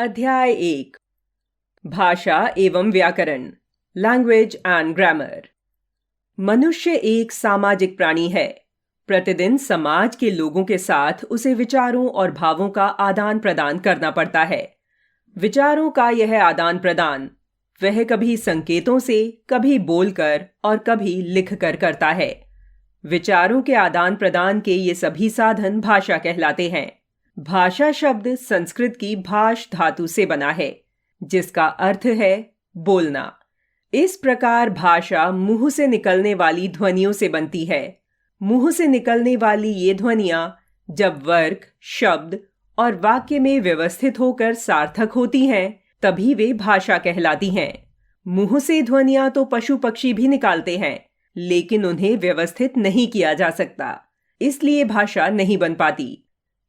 अध्याय 1 भाषा एवं व्याकरण, लैंग्वेज एंड ग्रामर। मनुष्य एक सामाजिक प्राणी है। प्रतिदिन समाज के लोगों के साथ उसे विचारों और भावों का आदान प्रदान करना पड़ता है। विचारों का यह आदान प्रदान वह कभी संकेतों से, कभी बोलकर और कभी लिखकर करता है। विचारों के आदान प्रदान के ये सभी साधन भाषा कहलाते हैं। भाषा शब्द संस्कृत की भाष धातु से बना है, जिसका अर्थ है बोलना। इस प्रकार भाषा मुंह से निकलने वाली ध्वनियों से बनती है। मुंह से निकलने वाली ये ध्वनियां जब वर्ग, शब्द और वाक्य में व्यवस्थित होकर सार्थक होती हैं, तभी वे भाषा कहलाती हैं। मुंह से ध्वनियां तो पशु पक्षी भी निकालते हैं, लेकिन उन्हें व्यवस्थित नहीं किया जा सकता, इसलिए भाषा नहीं बन पाती।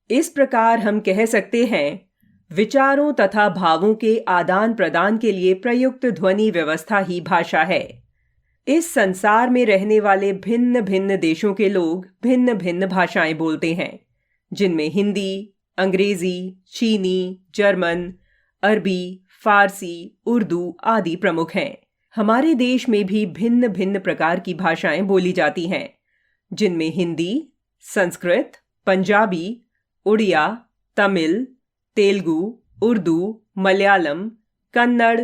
इस प्रकार हम कह सकते हैं, विचारों तथा भावों के आदान प्रदान के लिए प्रयुक्त ध्वनि व्यवस्था ही भाषा है। इस संसार में रहने वाले भिन्न भिन्न देशों के लोग भिन्न भिन्न भाषाएं बोलते हैं, जिनमें हिंदी, अंग्रेजी, चीनी, जर्मन, अरबी, फारसी, उर्दू आदि प्रमुख हैं। हमारे देश में भी भिन्न भिन्न प्रकार की भाषाएं बोली जाती हैं, जिनमें हिंदी, संस्कृत, पंजाबी, उड़िया, तमिल, तेलुगु, उर्दू, मलयालम, कन्नड़,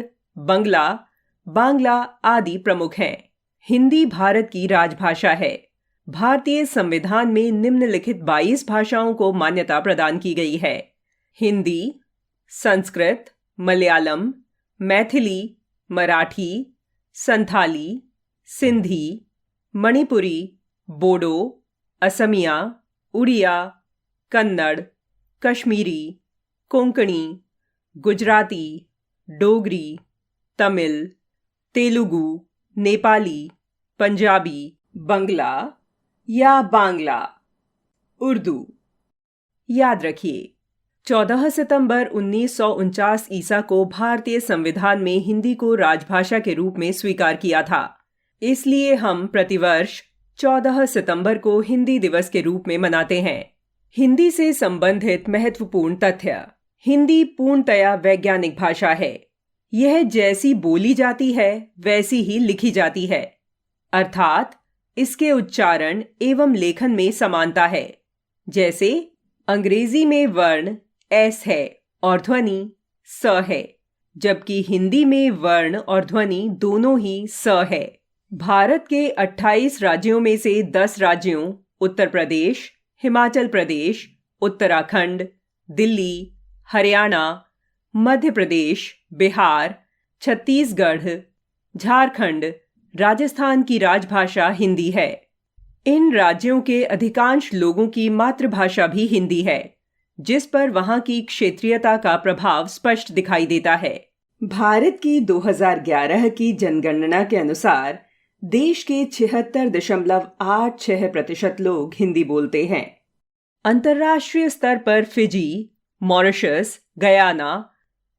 बांग्ला आदि प्रमुख हैं। हिंदी भारत की राजभाषा है। भारतीय संविधान में निम्नलिखित 22 भाषाओं को मान्यता प्रदान की गई है: हिंदी, संस्कृत, मलयालम, मैथिली, मराठी, संथाली, सिंधी, मणिपुरी, बोडो, असमिया, उड़िया, कन्नड़, कश्मीरी, कोंकणी, गुजराती, डोगरी, तमिल, तेलुगु, नेपाली, पंजाबी, बंगला या बांग्ला, उर्दू। याद रखिए, 14 सितंबर 1949 ईसा को भारतीय संविधान में हिंदी को राजभाषा के रूप में स्वीकार किया था। इसलिए हम प्रतिवर्ष 14 सितंबर को हिंदी दिवस के रूप में मनाते हैं। हिंदी से संबंधित महत्वपूर्ण तथ्य: हिंदी पूर्णतया वैज्ञानिक भाषा है। यह जैसी बोली जाती है वैसी ही लिखी जाती है, अर्थात इसके उच्चारण एवं लेखन में समानता है। जैसे अंग्रेजी में वर्ण एस है और ध्वनि स है, जबकि हिंदी में वर्ण और ध्वनि दोनों ही स है। भारत के 28 राज्यों में से 10 राज्यों उत्तर प्रदेश, हिमाचल प्रदेश, उत्तराखंड, दिल्ली, हरियाणा, मध्य प्रदेश, बिहार, छत्तीसगढ़, झारखंड, राजस्थान की राजभाषा हिंदी है। इन राज्यों के अधिकांश लोगों की मातृभाषा भी हिंदी है, जिस पर वहां की क्षेत्रीयता का प्रभाव स्पष्ट दिखाई देता है। भारत की 2011 की जनगणना के अनुसार देश के 76.86% लोग हिंदी बोलते हैं। अंतर्राष्ट्रीय स्तर पर Fiji, Mauritius, Guyana,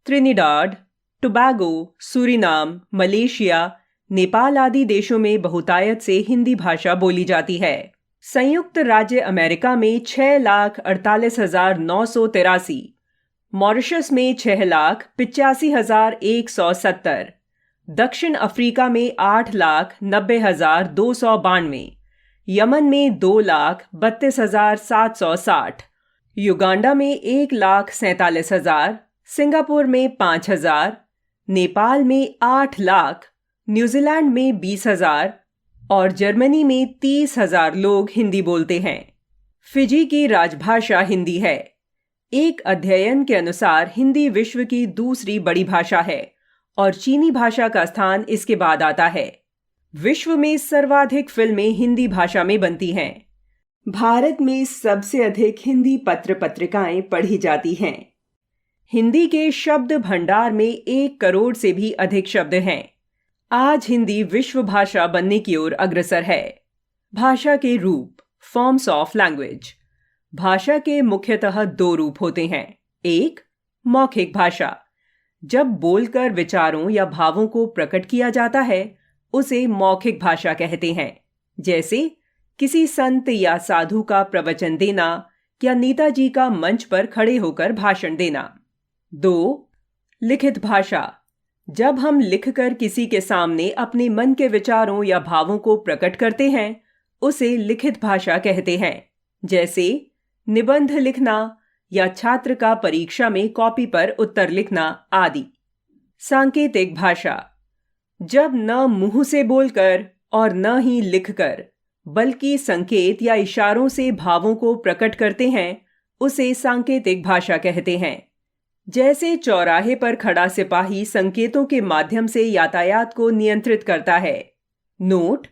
त्रिनिडाद, Tobago, Suriname, Malaysia, Nepal आदि देशों में बहुतायत से हिंदी भाषा बोली जाती है। संयुक्त राज्य अमेरिका में 6,48,983, मॉरिशस में 6,85,170, दक्षिण अफ्रीका में 8,90,292, यमन में 2,32,760, युगांडा में 1,47,000, सिंगापुर में 5,000, नेपाल में 8 लाख, न्यूजीलैंड में 20,000 और जर्मनी में 30,000 लोग हिंदी बोलते हैं। फिजी की राजभाषा हिंदी है। एक अध्ययन के अनुसार हिंदी विश्व की दूसरी बड़ी भाषा है और चीनी भाषा का स्थान इसके बाद आता है। विश्व में सर्वाधिक फिल्में हिंदी भाषा में बनती हैं। भारत में सबसे अधिक हिंदी पत्र पत्रिकाएं पढ़ी जाती हैं। हिंदी के शब्द भंडार में 1 करोड़ से भी अधिक शब्द हैं। आज हिंदी विश्व भाषा बनने की ओर अग्रसर है। भाषा के रूप, फॉर्म्स ऑफ लैंग्वेज। भाषा के मुख्यतः 2 रूप होते हैं। एक, मौखिक भाषा। जब बोलकर विचारों या भावों को प्रकट किया जाता है, उसे मौखिक भाषा कहते हैं। जैसे किसी संत या साधु का प्रवचन देना या नेताजी का मंच पर खड़े होकर भाषण देना। 2, लिखित भाषा। जब हम लिखकर किसी के सामने अपने मन के विचारों या भावों को प्रकट करते हैं, उसे लिखित भाषा कहते हैं। जैसे निबंध लिखना या छात्र का परीक्षा में कॉपी पर उत्तर लिखना आदि। सांकेतिक भाषा। जब न मुंह से बोलकर और न ही लिखकर, बल्कि संकेत या इशारों से भावों को प्रकट करते हैं, उसे सांकेतिक भाषा कहते हैं। जैसे चौराहे पर खड़ा सिपाही संकेतों के माध्यम से यातायात को नियंत्रित करता है। नोट: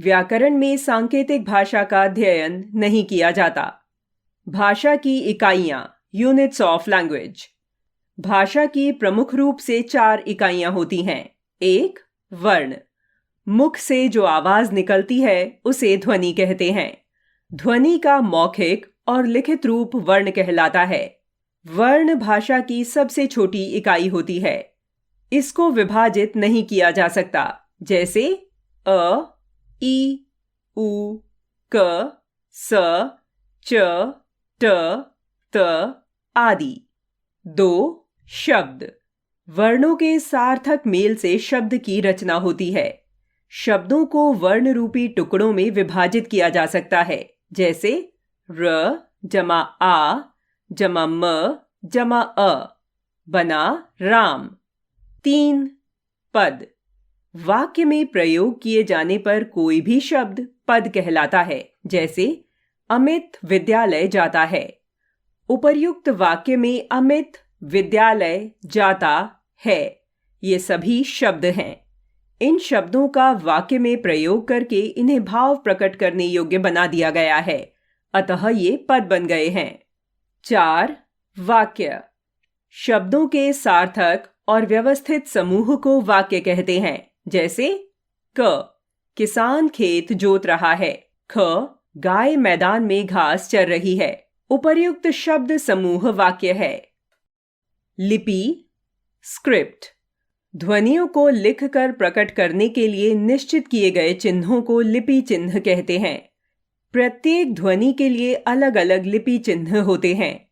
व्याकरण में सांकेतिक भाषा का अध्ययन नहीं किया जाता। भाषा की इकाइयां, यूनिट्स ऑफ लैंग्वेज। भाषा की प्रमुख रूप से 4 इकाइयां होती हैं। 1. वर्ण। मुख से जो आवाज निकलती है उसे ध्वनि कहते हैं। ध्वनि का मौखिक और लिखित रूप वर्ण कहलाता है। वर्ण भाषा की सबसे छोटी इकाई होती है। इसको विभाजित नहीं किया जा सकता, जैसे अ, ई, उ, क, स, च, ट, त आदि। 2. शब्द। वर्णों के सार्थक मेल से शब्द की रचना होती है। शब्दों को वर्ण रूपी टुकड़ों में विभाजित किया जा सकता है, जैसे र जमा आ जमा म जमा अ बना राम। 3. पद। वाक्य में प्रयोग किए जाने पर कोई भी शब्द पद कहलाता है, जैसे अमित विद्यालय जाता है। उपर्युक्त वाक्य में अमित विद्यालय जाता है, ये सभी शब्द हैं। इन शब्दों का वाक्य में प्रयोग करके इन्हें भाव प्रकट करने योग्य बना दिया गया है, अतः ये पद बन गए हैं। 4. वाक्य। शब्दों के सार्थक और व्यवस्थित समूह को वाक्य कहते हैं, जैसे क किसान खेत जोत रहा है, ख गाय मैदान में घास चर रही है। उपर्युक्त शब्द समूह वाक्य है। लिपि, स्क्रिप्ट। ध्वनियों को लिखकर प्रकट करने के लिए निश्चित किए गए चिन्हों को लिपि चिन्ह कहते हैं। प्रत्येक ध्वनि के लिए अलग अलग लिपि चिन्ह होते हैं।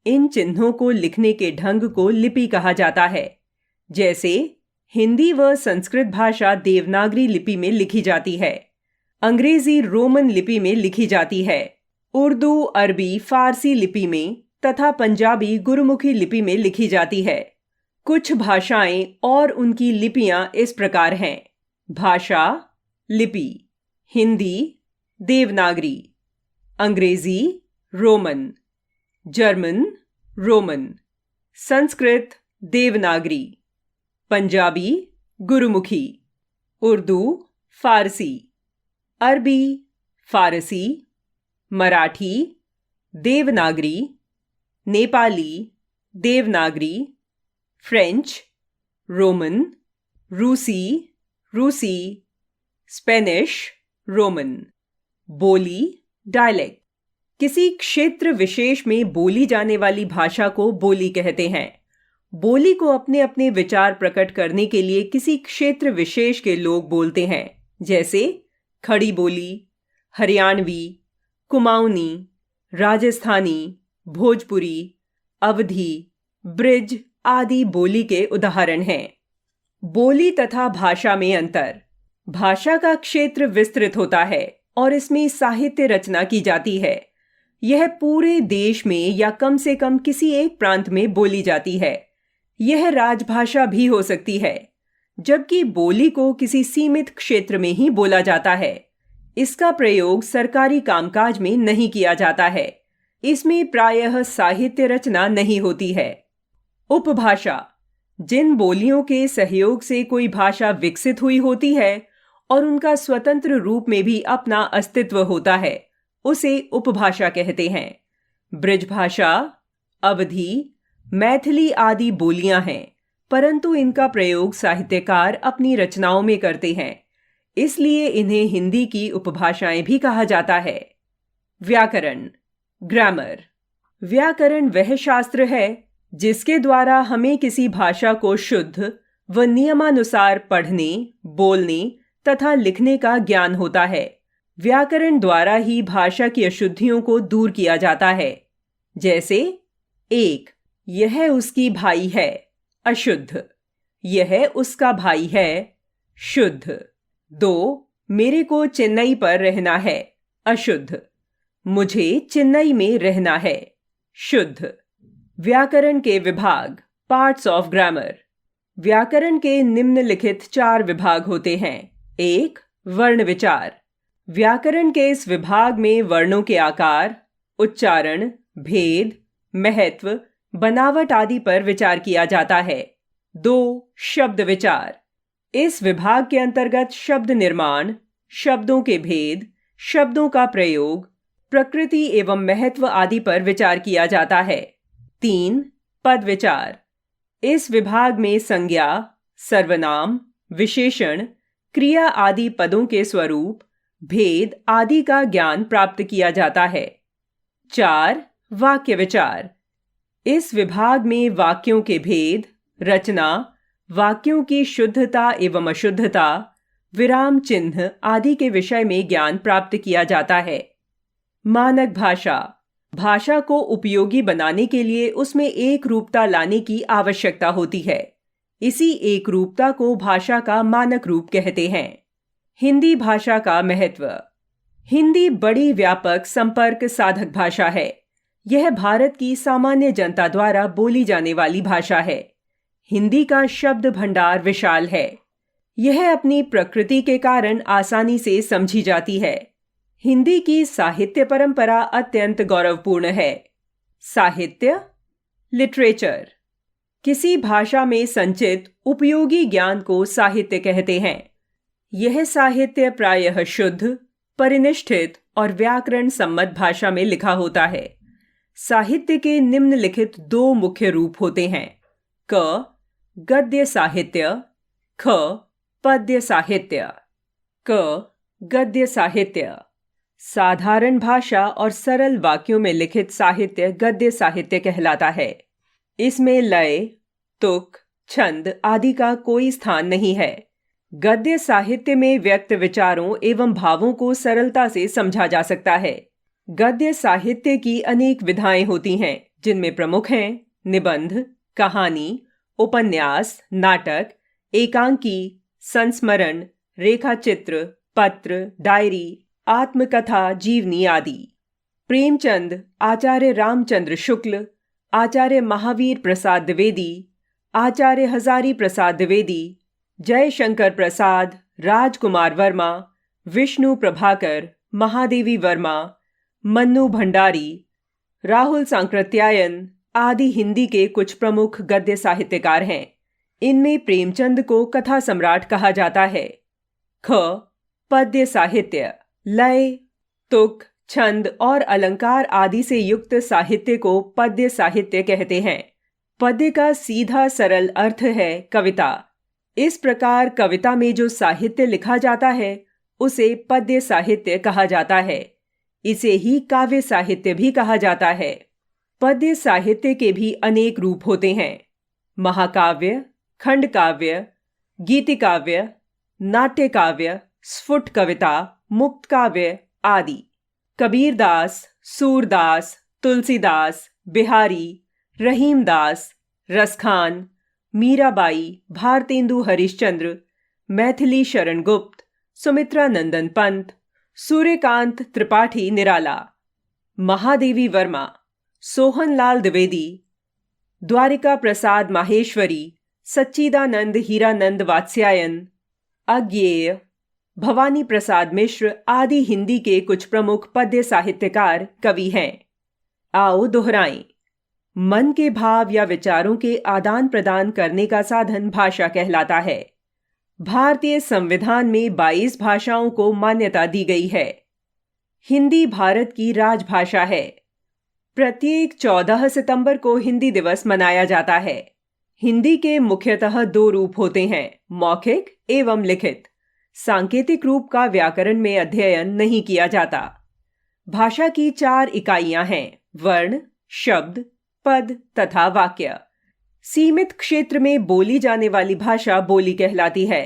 इन चिन्हों को लिखने के ढंग को लिपि कहा जाता है। जैसे हिंदी व संस्कृत भाषा देवनागरी लिपि में लिखी जाती है, अंग्रेजी रोमन लिपि में लिखी जाती है, उर्दू, अरबी, फारसी लिपि में तथा पंजाबी गुरुमुखी लिपि में लिखी जाती है। कुछ भाषाएं और उनकी लिपियां इस प्रकार हैं: भाषा लिपि, Hindi Devanagari, Angrezi Roman, German Roman, Sanskrit Devanagari, Punjabi Gurmukhi, Urdu Farsi, Arabi Farsi, Marathi Devanagari, Nepali Devanagari, French Roman, Rusi, Spanish Roman. बोली, डायलेक्ट। किसी क्षेत्र विशेष में बोली जाने वाली भाषा को बोली कहते हैं। बोली को अपने अपने विचार प्रकट करने के लिए किसी क्षेत्र विशेष के लोग बोलते हैं, जैसे खड़ी बोली, हरियाणवी, कुमाऊनी, राजस्थानी, भोजपुरी, अवधी, ब्रिज आदि बोली के उदाहरण हैं। बोली तथा भाषा में अंतर। भाषा का क्षेत्र विस्तृत होता है और इसमें साहित्य रचना की जाती है। यह पूरे देश में या कम से कम किसी एक प्रांत में बोली जाती है। यह राजभाषा भी हो सकती है, जबकि बोली को किसी सीमित क्षेत्र में ही बोला जाता है। इसका प्रयोग सरकारी कामकाज में नहीं किया जाता है। इसमें प्रायः साहित्य रचना नहीं होती है। उपभाषा। जिन बोलियों के सहयोग से कोई भाषा विकसित हुई होती है और उनका स्वतंत्र रूप में भी अपना अस्तित्व होता है, उसे उपभाषा कहते हैं। ब्रिजभाषा, अवधी, मैथिली आदि बोलियां हैं, परंतु इनका प्रयोग साहित्यकार अपनी रचनाओं में करते हैं, इसलिए इन्हें हिंदी की उपभाषाएं भी कहा जाता है। व्याकरण, ग्रामर। व्याकरण वह शास्त्र है जिसके द्वारा हमें किसी भाषा को शुद्ध व नियमानुसार पढ़ने, बोलने तथा लिखने का ज्ञान होता है। व्याकरण द्वारा ही भाषा की अशुद्धियों को दूर किया जाता है। जैसे 1. यह उसकी भाई है, अशुद्ध। यह उसका भाई है, शुद्ध। 2. मेरे को चेन्नई पर रहना है, अशुद्ध। मुझे चेन्नई में रहना है, शुद्ध। व्याकरण के विभाग, पार्ट्स ऑफ ग्रामर। व्याकरण के निम्नलिखित 4 विभाग होते हैं। 1. वर्ण विचार। व्याकरण के इस विभाग में वर्णों के आकार, उच्चारण, भेद, महत्व, बनावट आदि पर विचार किया जाता है। 2. शब्द विचार। इस विभाग के अंतर्गत शब्द निर्माण, शब्दों के भेद, शब्दों का प्रयोग, प्रकृति एवं महत्व आदि पर विचार किया जाता है। 3. पद विचार। इस विभाग में संज्ञा, सर्वनाम, विशेषण, क्रिया आदि पदों के स्वरूप, भेद आदि का ज्ञान प्राप्त किया जाता है। 4. वाक्य विचार। इस विभाग में वाक्यों के भेद, रचना, वाक्यों की शुद्धता एवं अशुद्धता, विराम चिन्ह आदि के विषय में ज्ञान प्राप्त किया जाता है। मानक भाषा। भाषा को उपयोगी बनाने के लिए उसमें एक रूपता लाने की आवश्यकता होती है। इसी एक रूपता को भाषा का मानक रूप कहते हैं। हिंदी भाषा का महत्व। हिंदी बड़ी व्यापक संपर्क साधक भाषा है। यह भारत की सामान्य जनता द्वारा बोली जाने वाली भाषा है। हिंदी का शब्द भंडार विशाल है। यह अपनी प्रकृति के कारण आसानी से समझी जाती है। हिंदी की साहित्य परंपरा अत्यंत गौरवपूर्ण है। साहित्य, लिटरेचर। किसी भाषा में संचित उपयोगी ज्ञान को साहित्य कहते हैं। यह साहित्य प्रायः शुद्ध, परिनिष्ठित और व्याकरण सम्मत भाषा में लिखा होता है। साहित्य के निम्नलिखित 2 मुख्य रूप होते हैं। क. गद्य साहित्य। ख. पद्य साहित्य। क. गद्य साहित्य। साधारण भाषा और सरल वाक्यों में लिखित साहित्य गद्य साहित्य कहलाता है। इसमें लय, तुक, छंद आदि का कोई स्थान नहीं है। गद्य साहित्य में व्यक्त विचारों एवं भावों को सरलता से समझा जा सकता है। गद्य साहित्य की अनेक विधाएं होती हैं, जिनमें प्रमुख हैं निबंध, कहानी, उपन्यास, नाटक, एकांकी, संस्मरण, रेखाचित्र, पत्र, डायरी, आत्मकथा, जीवनी आदि। प्रेमचंद, आचार्य रामचंद्र शुक्ल, आचार्य महावीर प्रसाद द्विवेदी, आचार्य हजारी प्रसाद द्विवेदी, जयशंकर प्रसाद, राजकुमार वर्मा, विष्णु प्रभाकर, महादेवी वर्मा, मन्नू भंडारी, राहुल सांकृत्यायन आदि हिंदी के कुछ प्रमुख गद्य साहित्यकार हैं। इनमें प्रेमचंद को कथा सम्राट कहा जाता है। ख. पद्य साहित्य। लय, तुक, छंद और अलंकार आदि से युक्त साहित्य को पद्य साहित्य कहते हैं। पद्य का सीधा सरल अर्थ है कविता। इस प्रकार कविता में जो साहित्य लिखा जाता है उसे पद्य साहित्य कहा जाता है। इसे ही काव्य साहित्य भी कहा जाता है। पद्य साहित्य के भी अनेक रूप होते हैं। महाकाव्य, खंड काव्य, गीतिकाव्य, नाट्य काव्य, स्फुट कविता, मुक्त काव्य आदि। कबीरदास, सूरदास, तुलसीदास, बिहारी, रहीमदास, रसखान, मीराबाई, भारतेंदु हरिश्चंद्र, मैथिली शरण गुप्त, सुमित्रा नंदन पंत, सूर्यकांत त्रिपाठी निराला, महादेवी वर्मा, सोहनलाल द्विवेदी, द्वारिका प्रसाद माहेश्वरी, सच्चिदानंद हीरानंद वात्स्यायन, अज्ञेय, भवानी प्रसाद मिश्र आदि हिंदी के कुछ प्रमुख पद्य साहित्यकार कवि हैं। आओ दोहराएं। मन के भाव या विचारों के आदान प्रदान करने का साधन भाषा कहलाता है। भारतीय संविधान में 22 भाषाओं को मान्यता दी गई है। हिंदी भारत की राजभाषा है। प्रत्येक 14 सितंबर को हिंदी दिवस मनाया जाता है। हिंदी के मुख्यतः 2 रूप होते हैं, मौखिक एवं लिखित। सांकेतिक रूप का व्याकरण में अध्ययन नहीं किया जाता। भाषा की 4 इकाइयां हैं, वर्ण, शब्द, पद तथा वाक्य। सीमित क्षेत्र में बोली जाने वाली भाषा बोली कहलाती है।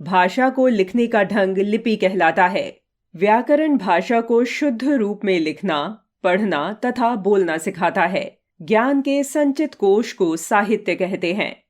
भाषा को लिखने का ढंग लिपि कहलाता है। व्याकरण भाषा को शुद्ध रूप में लिखना, पढ़ना तथा बोलना सिखाता है। ज्ञान के संचित कोश को साहित्य कहते हैं।